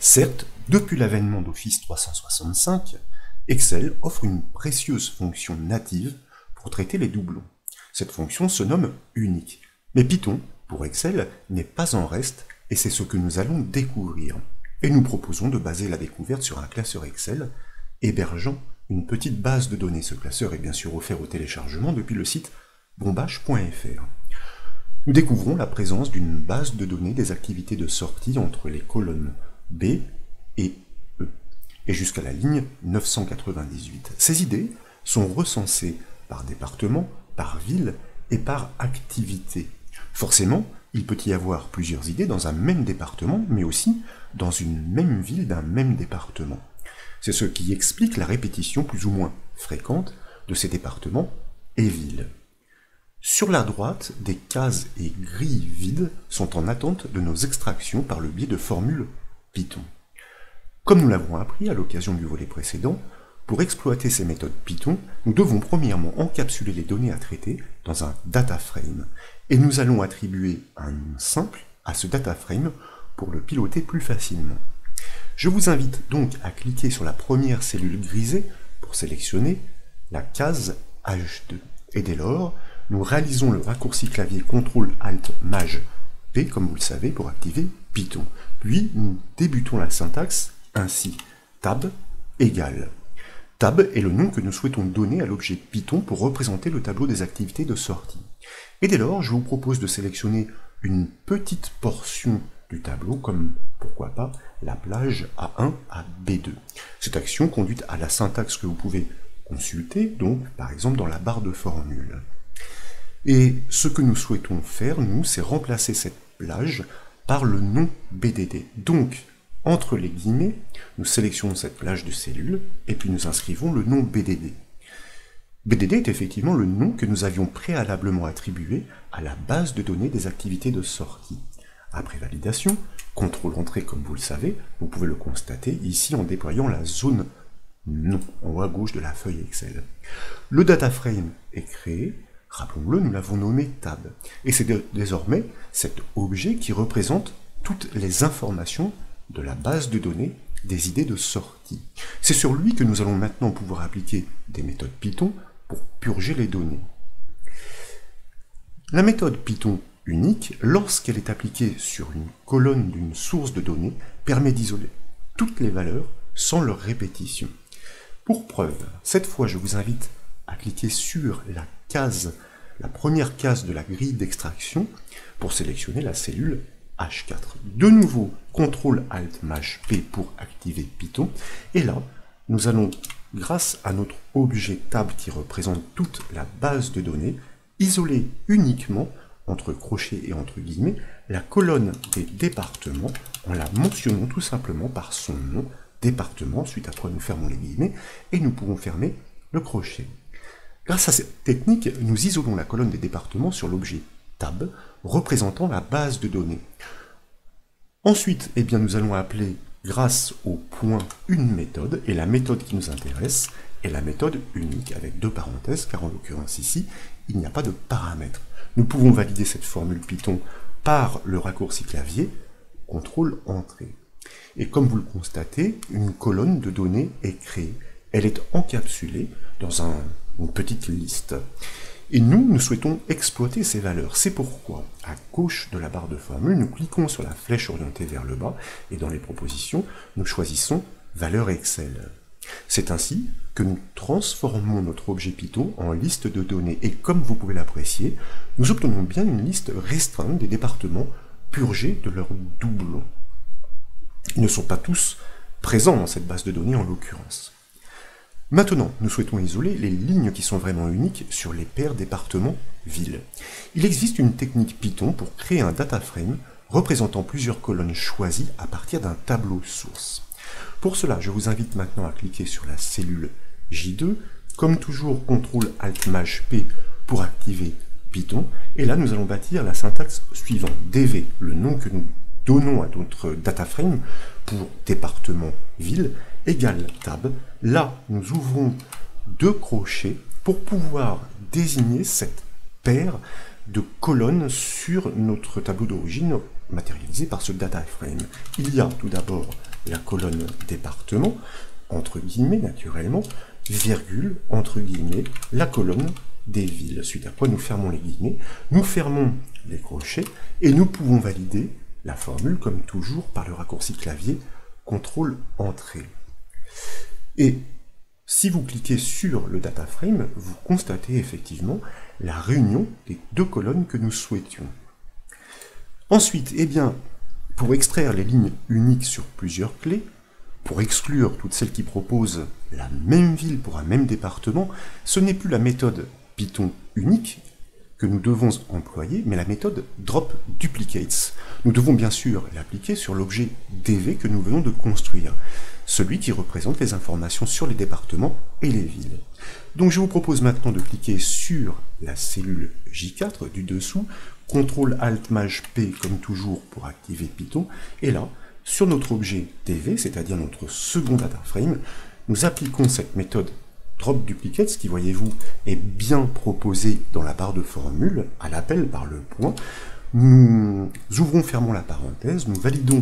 Certes, depuis l'avènement d'Office 365, Excel offre une précieuse fonction native pour traiter les doublons. Cette fonction se nomme unique. Mais Python, pour Excel, n'est pas en reste et c'est ce que nous allons découvrir. Et nous proposons de baser la découverte sur un classeur Excel hébergeant une petite base de données. Ce classeur est bien sûr offert au téléchargement depuis le site bombache.fr. Nous découvrons la présence d'une base de données des activités de sortie entre les colonnes B et E, et jusqu'à la ligne 998. Ces idées sont recensées par département, par ville et par activité. Forcément, il peut y avoir plusieurs idées dans un même département, mais aussi dans une même ville d'un même département. C'est ce qui explique la répétition plus ou moins fréquente de ces départements et villes. Sur la droite, des cases et grilles vides sont en attente de nos extractions par le biais de formules Python. Comme nous l'avons appris à l'occasion du volet précédent, pour exploiter ces méthodes Python, nous devons premièrement encapsuler les données à traiter dans un data frame, et nous allons attribuer un nom simple à ce data frame pour le piloter plus facilement. Je vous invite donc à cliquer sur la première cellule grisée pour sélectionner la case H2. Et dès lors, nous réalisons le raccourci clavier CTRL-ALT-MAJ-P, comme vous le savez, pour activer Python. Puis nous débutons la syntaxe ainsi. Tab égale. Tab est le nom que nous souhaitons donner à l'objet Python pour représenter le tableau des activités de sortie. Et dès lors, je vous propose de sélectionner une petite portion du tableau, comme, pourquoi pas, la plage A1 à B2. Cette action conduit à la syntaxe que vous pouvez consulter, donc, par exemple, dans la barre de formule. Et ce que nous souhaitons faire, nous, c'est remplacer cette plage par le nom BDD. Donc, entre les guillemets, nous sélectionnons cette plage de cellules, et puis nous inscrivons le nom BDD. BDD est effectivement le nom que nous avions préalablement attribué à la base de données des activités de sortie. Après validation, CTRL-Entrée comme vous le savez, vous pouvez le constater ici en déployant la zone nom en haut à gauche de la feuille Excel. Le data frame est créé, rappelons-le, nous l'avons nommé Tab, et c'est désormais cet objet qui représente toutes les informations de la base de données des idées de sortie. C'est sur lui que nous allons maintenant pouvoir appliquer des méthodes Python pour purger les données. La méthode Python unique, lorsqu'elle est appliquée sur une colonne d'une source de données, permet d'isoler toutes les valeurs sans leur répétition. Pour preuve, cette fois je vous invite à cliquer sur la première case de la grille d'extraction pour sélectionner la cellule H4. De nouveau, CTRL-ALT-MAJ-P pour activer Python, et là, nous allons, grâce à notre objet Tab qui représente toute la base de données, isoler uniquement, entre crochets et entre guillemets, la colonne des départements en la mentionnant tout simplement par son nom, département, ensuite après nous fermons les guillemets, et nous pourrons fermer le crochet. Grâce à cette technique, nous isolons la colonne des départements sur l'objet Tab, représentant la base de données. Ensuite, nous allons appeler, grâce au point, une méthode, et la méthode qui nous intéresse est la méthode unique, avec deux parenthèses, car en l'occurrence ici, il n'y a pas de paramètres. Nous pouvons valider cette formule Python par le raccourci clavier, CTRL-Entrée. Et comme vous le constatez, une colonne de données est créée. Elle est encapsulée dans une petite liste. Et nous souhaitons exploiter ces valeurs. C'est pourquoi, à gauche de la barre de formule, nous cliquons sur la flèche orientée vers le bas, et dans les propositions, nous choisissons Valeur Excel. C'est ainsi que nous transformons notre objet Python en liste de données, et comme vous pouvez l'apprécier, nous obtenons bien une liste restreinte des départements purgés de leurs doublons. Ils ne sont pas tous présents dans cette base de données en l'occurrence. Maintenant, nous souhaitons isoler les lignes qui sont vraiment uniques sur les paires départements-villes. Il existe une technique Python pour créer un data frame représentant plusieurs colonnes choisies à partir d'un tableau source. Pour cela, je vous invite maintenant à cliquer sur la cellule J2, comme toujours CTRL-ALT-MAJ-P pour activer Python, et là nous allons bâtir la syntaxe suivante, DV, le nom que nous donnons à notre data frame pour département ville, égale Tab. Là, nous ouvrons deux crochets pour pouvoir désigner cette paire de colonnes sur notre tableau d'origine matérialisé par ce data frame. Il y a tout d'abord la colonne département, entre guillemets naturellement, virgule, entre guillemets, la colonne des villes. Suite à quoi nous fermons les guillemets, nous fermons les crochets et nous pouvons valider la formule comme toujours par le raccourci clavier CTRL Entrée. Et si vous cliquez sur le data frame, vous constatez effectivement la réunion des deux colonnes que nous souhaitions. Ensuite, eh bien, pour extraire les lignes uniques sur plusieurs clés, pour exclure toutes celles qui proposent la même ville pour un même département, ce n'est plus la méthode Python unique que nous devons employer, mais la méthode drop duplicates. Nous devons bien sûr l'appliquer sur l'objet DV que nous venons de construire, celui qui représente les informations sur les départements et les villes. Donc je vous propose maintenant de cliquer sur la cellule J4 du dessous, CTRL-ALT-MAJ-P comme toujours pour activer Python, et là, sur notre objet DV, c'est-à-dire notre second data frame, nous appliquons cette méthode drop duplicates qui, voyez-vous, est bien proposée dans la barre de formule à l'appel par le point. Nous ouvrons, fermons la parenthèse, nous validons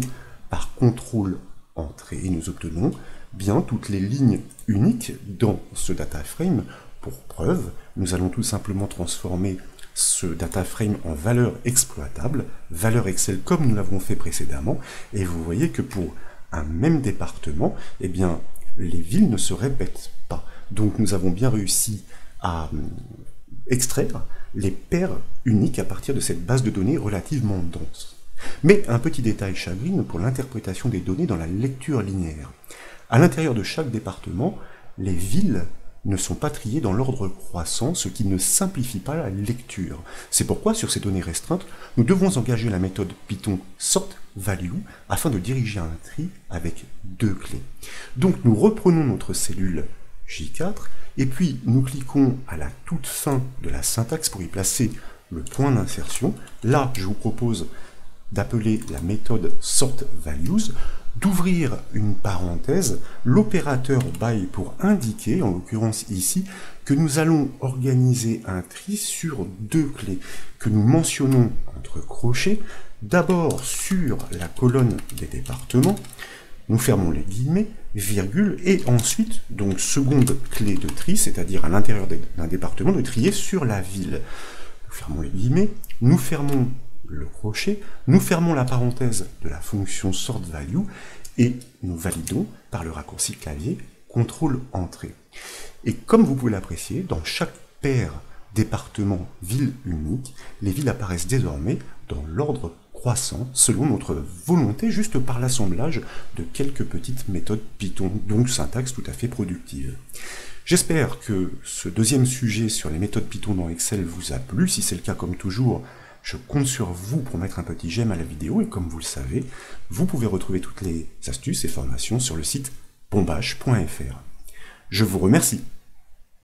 par CTRL Entrée et nous obtenons bien toutes les lignes uniques dans ce data frame. Pour preuve, nous allons tout simplement transformer ce data frame en valeur exploitable, valeur Excel comme nous l'avons fait précédemment, et vous voyez que pour un même département, eh bien, les villes ne se répètent pas. Donc nous avons bien réussi à extraire les paires uniques à partir de cette base de données relativement dense. Mais un petit détail chagrine pour l'interprétation des données dans la lecture linéaire. À l'intérieur de chaque département, les villes ne sont pas triées dans l'ordre croissant, ce qui ne simplifie pas la lecture. C'est pourquoi, sur ces données restreintes, nous devons engager la méthode Python sortValue afin de diriger un tri avec deux clés. Donc nous reprenons notre cellule J4, et puis nous cliquons à la toute fin de la syntaxe pour y placer le point d'insertion. Là, je vous propose d'appeler la méthode sortValues, d'ouvrir une parenthèse, l'opérateur by pour indiquer, en l'occurrence ici, que nous allons organiser un tri sur deux clés, que nous mentionnons entre crochets, d'abord sur la colonne des départements, nous fermons les guillemets, virgule, et ensuite, donc seconde clé de tri, c'est-à-dire à l'intérieur d'un département, de trier sur la ville. Nous fermons les guillemets, nous fermons le crochet, nous fermons la parenthèse de la fonction sortValue, et nous validons par le raccourci clavier CTRL Entrée. Et comme vous pouvez l'apprécier, dans chaque paire département ville unique, les villes apparaissent désormais dans l'ordre croissant selon notre volonté, juste par l'assemblage de quelques petites méthodes Python, donc syntaxe tout à fait productive. J'espère que ce deuxième sujet sur les méthodes Python dans Excel vous a plu. Si c'est le cas, comme toujours, je compte sur vous pour mettre un petit j'aime à la vidéo, et comme vous le savez, vous pouvez retrouver toutes les astuces et formations sur le site bombache.fr. Je vous remercie.